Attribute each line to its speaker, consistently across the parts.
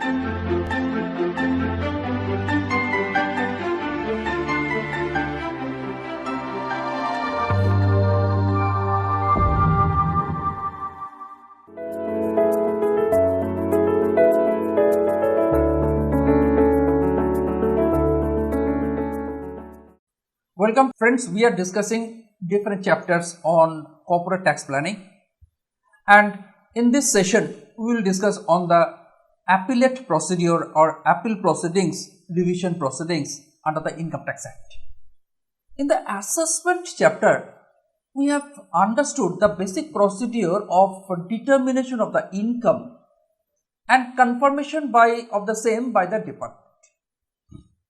Speaker 1: Welcome friends, we are discussing different chapters on corporate tax planning, and in this session we will discuss on the appellate procedure or appeal proceedings, revision proceedings under the Income Tax Act. In the assessment chapter, we have understood the basic procedure of determination of the income and confirmation of the same by the department.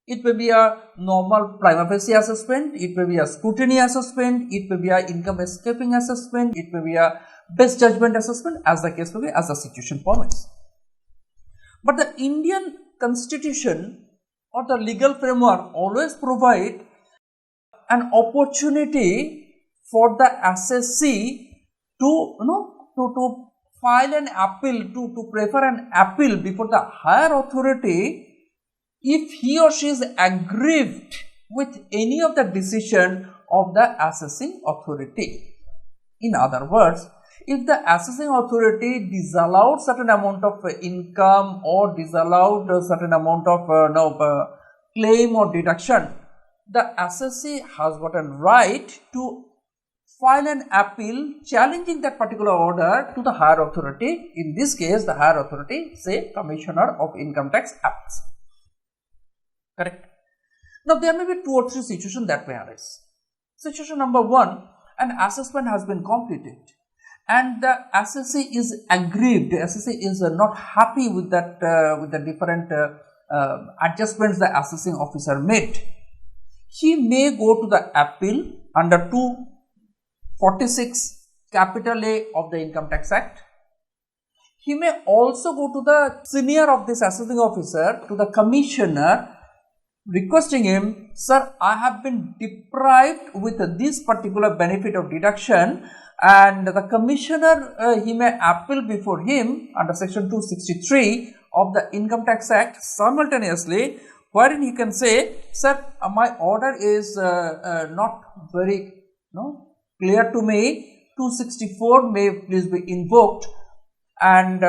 Speaker 1: It may be a normal prima facie assessment, it may be a scrutiny assessment, it may be a income escaping assessment, it may be a best judgment assessment, as the case may be, as the situation permits. But the Indian Constitution or the legal framework always provide an opportunity for the assessee to file an appeal, to prefer an appeal before the higher authority if he or she is aggrieved with any of the decision of the assessing authority. In other words, if the assessing authority disallowed certain amount of income or disallowed a certain amount of claim or deduction, the assessee has got a right to file an appeal challenging that particular order to the higher authority. In this case, the higher authority, say Commissioner of Income Tax Acts. Correct. Now, there may be 2 or 3 situations that may arise. Situation number 1, an assessment has been completed and the assessee is aggrieved, the assessee is not happy with that, with the different adjustments the assessing officer made. He may go to the appeal under 246 capital A of the Income Tax Act. He may also go to the senior of this assessing officer, to the commissioner, requesting him, sir, I have been deprived with this particular benefit of deduction, and the commissioner, he may appeal before him under section 263 of the Income Tax Act simultaneously, wherein he can say, sir, my order is not very clear to me, 264 may please be invoked, and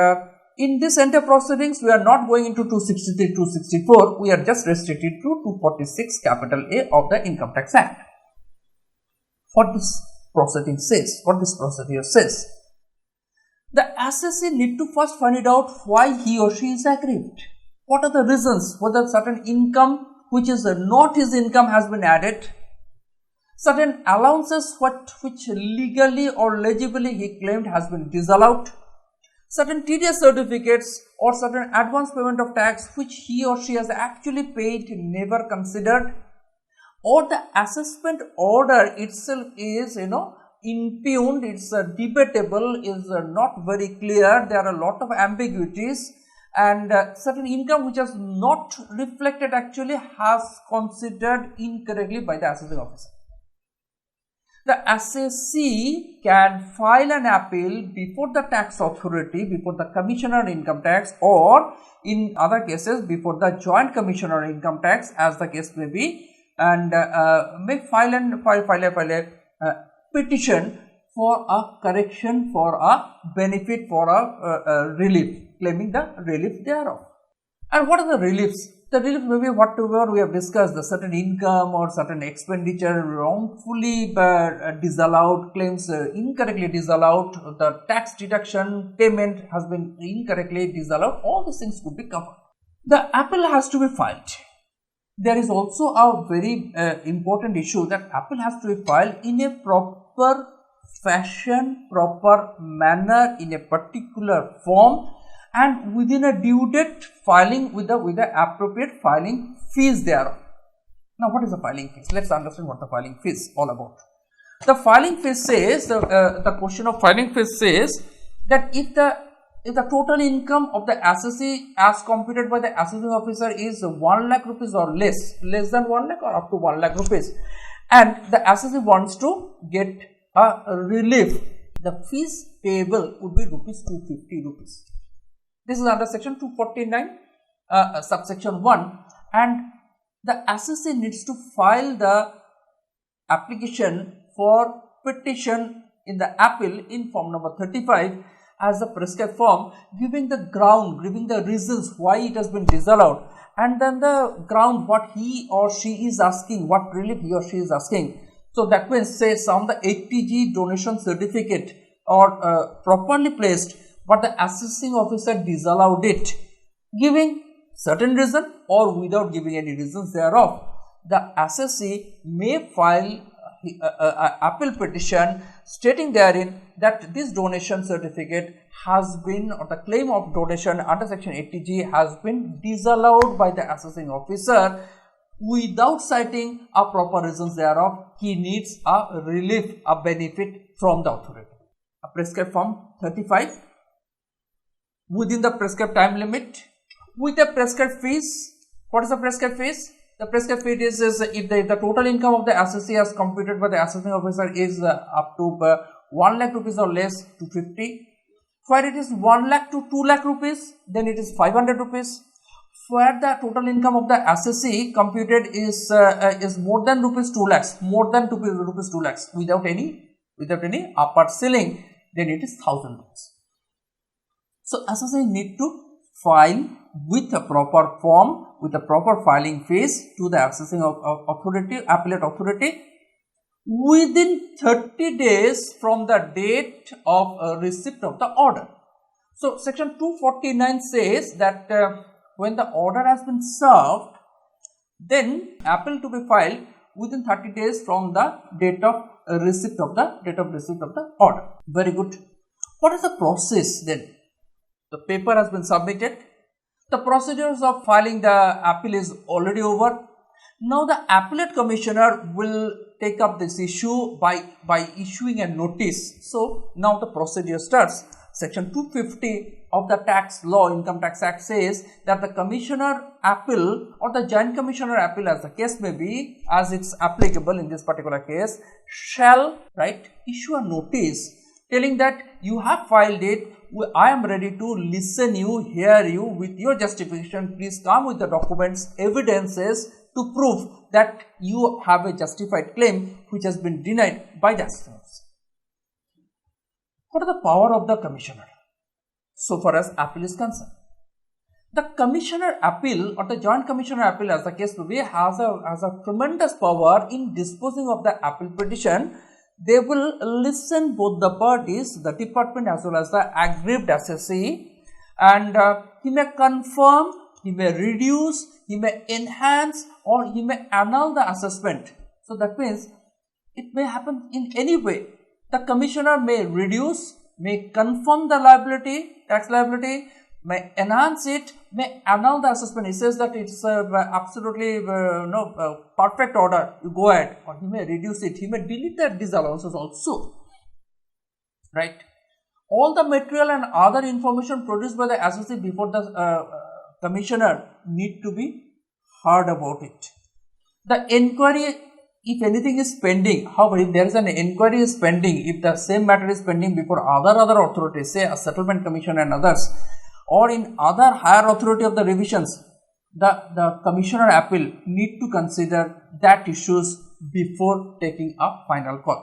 Speaker 1: in this entire proceedings, we are not going into 263, 264, we are just restricted to 246 capital A of the Income Tax Act. What this proceeding says, what this procedure says, the assessee need to first find it out why he or she is aggrieved. What are the reasons? Whether certain income which is not his income has been added, certain allowances which legally or legibly he claimed has been disallowed, certain TDS certificates or certain advance payment of tax which he or she has actually paid, never considered, or the assessment order itself is impugned, it's debatable, is not very clear, there are a lot of ambiguities, and certain income which has not reflected actually has considered incorrectly by the assessing officer. The assessee can file an appeal before the tax authority, before the Commissioner of Income Tax, or in other cases before the Joint Commissioner of Income Tax, as the case may be, and may file a petition for a correction, for a benefit, for a relief, claiming the relief thereof. And what are the reliefs? The relief may be whatever we have discussed, the certain income or certain expenditure wrongfully disallowed, claims incorrectly disallowed, the tax deduction payment has been incorrectly disallowed, all these things could be covered. The appeal has to be filed. There is also a very important issue that appeal has to be filed in a proper fashion, proper manner, in a particular form, and within a due date, filing with the appropriate filing fees thereof. Now, what is the filing fees? Let's understand what the filing fees is all about. The filing fees says, the question of filing fees says that if the total income of the assessee as computed by the assessing officer is 1 lakh rupees or less than 1 lakh or up to 1 lakh rupees, and the assessee wants to get a relief, the fees payable would be rupees 250 rupees. This is under section 249 subsection 1, and the assessee needs to file the application for petition in the appeal in form number 35 as a prescribed form, giving the ground, giving the reasons why it has been disallowed, and then the ground what he or she is asking, what relief he or she is asking. So that means, say on the 80G donation certificate or properly placed, but the assessing officer disallowed it, giving certain reason or without giving any reasons thereof, the assessee may file appeal petition stating therein that this donation certificate has been, or the claim of donation under section 80G has been disallowed by the assessing officer without citing a proper reasons thereof. He needs a relief, a benefit from the authority. A prescribed form 35 within the prescribed time limit with a prescribed fees. What is the prescribed fees? The prescribed fee is if the total income of the assessee as computed by the assessing officer is up to 1 lakh rupees or less to 50. Where it is 1 lakh to 2 lakh rupees, then it is 500 rupees. Where the total income of the assessee computed is more than rupees 2 lakhs, more than rupees 2 lakhs without any upper ceiling, then it is 1000 rupees. So assessee need to file with a proper form, with a proper filing fees to the assessing authority, appellate authority, within 30 days from the date of receipt of the order. So section 249 says that when the order has been served, then appeal to be filed within 30 days from the date of receipt of the order. Very good. What is the process then? The paper has been submitted. The procedures of filing the appeal is already over. Now the appellate commissioner will take up this issue by issuing a notice. So now the procedure starts. Section 250 of the tax law, Income Tax Act says that the commissioner appeal or the joint commissioner appeal, as the case may be, as it's applicable in this particular case, shall issue a notice telling that you have filed it, I am ready to listen you, hear you with your justification. Please come with the documents, evidences to prove that you have a justified claim which has been denied by the assessor. What is the power of the commissioner so far as appeal is concerned? The commissioner appeal or the joint commissioner appeal, as the case may be, has a tremendous power in disposing of the appeal petition. They will listen both the parties, the department as well as the aggrieved assessee, and he may confirm, he may reduce, he may enhance, or he may annul the assessment. So that means it may happen in any way. The commissioner may reduce, may confirm the liability, tax liability, may enhance it, may annul the assessment. He says that it's absolutely perfect order, you go ahead, or he may reduce it, he may delete the disallowances also, right? All the material and other information produced by the assessee before the commissioner need to be heard about it. The inquiry, if anything is pending, however, if there is an inquiry is pending, if the same matter is pending before other authorities, say a settlement commission and others, or in other higher authority of the revisions, the commissioner appeal need to consider that issues before taking a final call.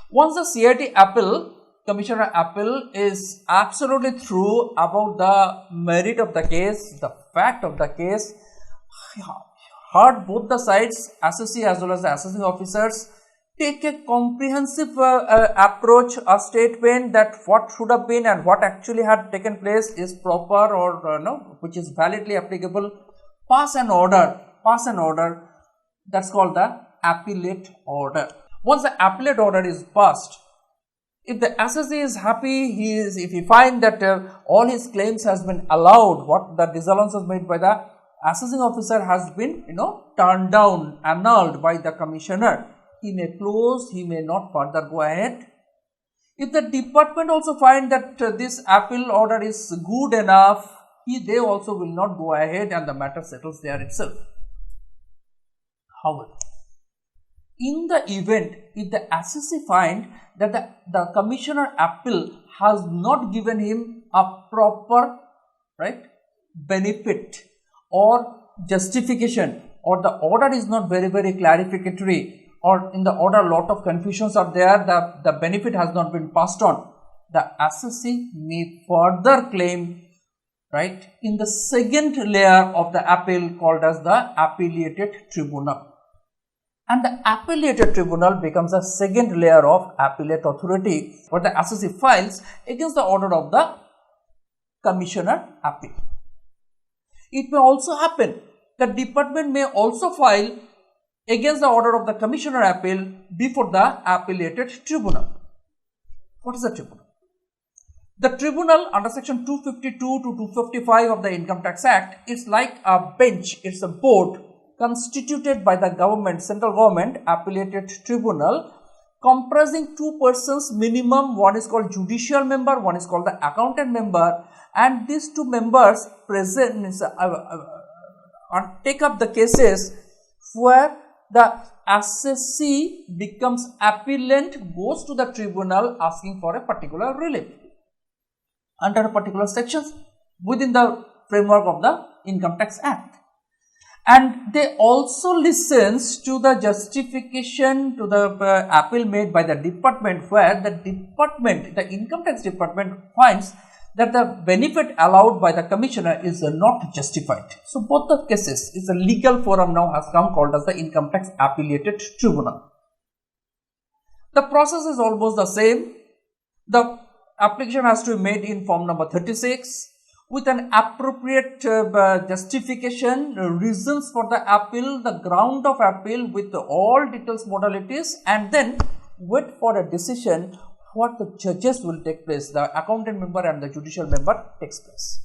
Speaker 1: Once the CIT appeal, commissioner appeal is absolutely through about the merit of the case, the fact of the case, heard both the sides, assessee as well as the assessing officers, take a comprehensive approach, a statement that what should have been and what actually had taken place is proper or which is validly applicable, pass an order, that's called the appellate order. Once the appellate order is passed, if the assessee is happy, if he find that all his claims has been allowed, what the disallowances made by the assessing officer has been turned down, annulled by the commissioner, he may close, he may not further go ahead. If the department also find that this appeal order is good enough, they also will not go ahead and the matter settles there itself. However, in the event if the assessee find that the commissioner appeal has not given him a proper benefit or justification, or the order is not very clarificatory, or in the order a lot of confusions are there, the benefit has not been passed on, the assessee may further claim, right, in the second layer of the appeal called as the appellated tribunal. And the appellated tribunal becomes a second layer of appellate authority where the assessee files against the order of the commissioner appeal. It may also happen that department may also file against the order of the commissioner appeal before the appellated tribunal. What is the tribunal? The tribunal under section 252 to 255 of the Income Tax Act is like a bench, it's a board constituted by the government, central government, appellated tribunal, comprising two persons minimum. One is called judicial member, one is called the accountant member, and these two members take up the cases where the assessee becomes appellant, goes to the tribunal asking for a particular relief under a particular sections within the framework of the Income Tax Act. And they also listens to the justification to the appeal made by the department, where the department, the income tax department, finds that the benefit allowed by the commissioner is not justified. So both the cases is a legal forum now has come called as the Income Tax Appellated Tribunal. The process is almost the same. The application has to be made in form number 36 with an appropriate justification, reasons for the appeal, the ground of appeal with all details, modalities, and then wait for a decision what the judges will take place, the accountant member and the judicial member takes place.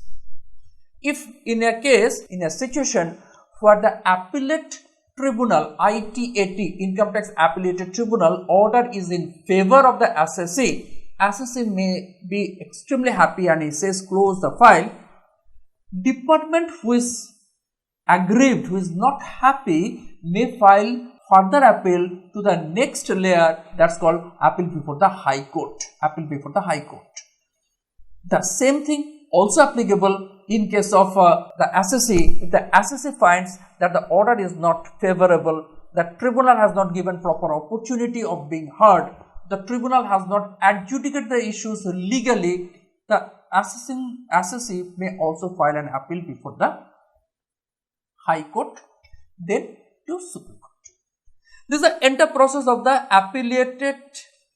Speaker 1: If in a case, in a situation where the appellate tribunal, ITAT, Income Tax Appellated Tribunal order is in favor of the assessee may be extremely happy and he says close the file. Department who is aggrieved, who is not happy, may file further appeal to the next layer, that's called appeal before the High Court. Appeal before the High Court. The same thing also applicable in case of the assessee. If the assessee finds that the order is not favorable, the tribunal has not given proper opportunity of being heard, the tribunal has not adjudicated the issues legally, the assessee may also file an appeal before the High Court, then to Supreme Court. This is the entire process of the appellated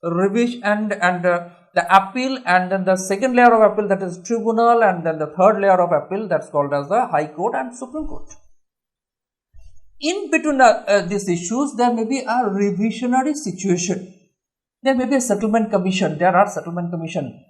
Speaker 1: revision and the appeal, and then the second layer of appeal, that is tribunal, and then the third layer of appeal, that's called as the High Court and Supreme Court. In between these issues, there may be a revisionary situation. There may be a settlement commission. There are settlement commission,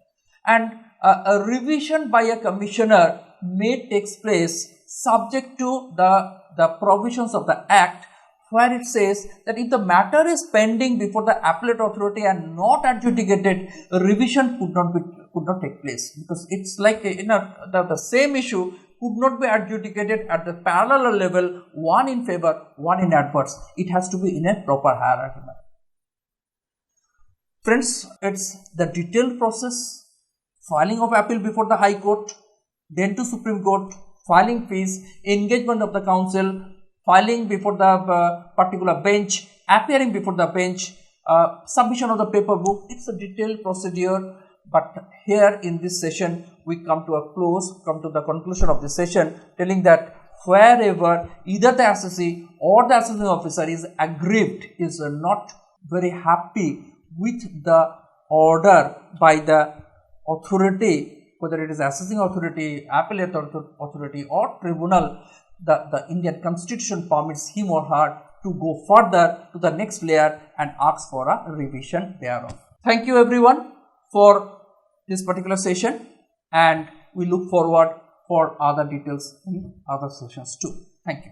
Speaker 1: and a revision by a commissioner may take place subject to the provisions of the Act, where it says that if the matter is pending before the appellate authority and not adjudicated, a revision could not take place, because it's like the same issue could not be adjudicated at the parallel level, one in favor, one in adverse. It has to be in a proper hierarchy. Friends, it's the detailed process: filing of appeal before the High Court, then to Supreme Court, filing fees, engagement of the counsel, filing before the particular bench, appearing before the bench, submission of the paper book. It's a detailed procedure, but here in this session we come to the conclusion of this session, telling that wherever either the assessee or the assessing officer is aggrieved, is not very happy with the order by the authority, whether it is assessing authority, appellate authority or tribunal, the Indian Constitution permits him or her to go further to the next layer and ask for a revision thereof. Thank you everyone for this particular session, and we look forward for other details in other sessions too. Thank you.